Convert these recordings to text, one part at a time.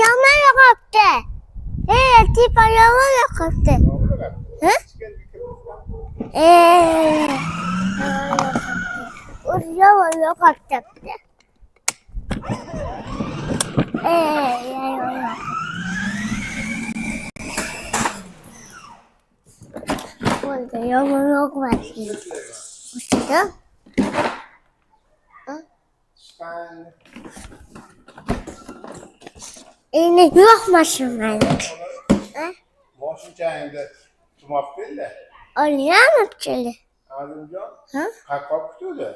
Yomon yoqibdi. Tipa yomon yoqibdi. Yomon yoqibdi. Bo'ldi, yomon yoqmasdi. O'shada? Endi yoqmasin mayli. Boshingchangda tumoq keldi. Olyapti. Azimjon, qayerga kutuvdi?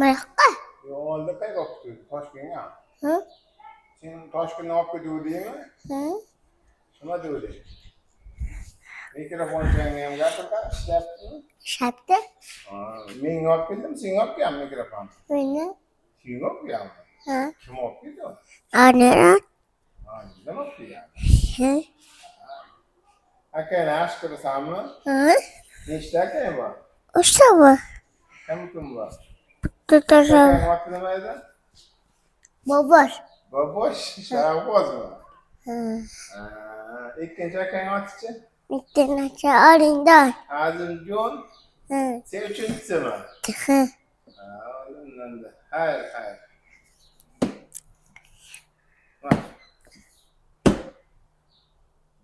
Mayqqa? Yo'lda qayerga kutuvdi? Toshkentga. Sen Toshkentga olib ketuvdingmi? Nima degdi? Mikrofonchangni ham gapirdi, ishlayaptimi? Ishlayapti. Men olib keldim, sen olib kelgan mikrofon. Meni? Sen olib kelganmi? Kim olib keldi? Ana. Nima olib kelgan? Akang yaxshi ko'rasanmi? Nechta akang bor? Uchta bor. Kim bor? Bitta Akang oti nima edi? Bobosh. Bobosh, Sharafbozmi? Ikkinchi akang oti-chi? Ikkinchi Olindan. Azimjon. Sen uchinchisimi? Undan. Hayr.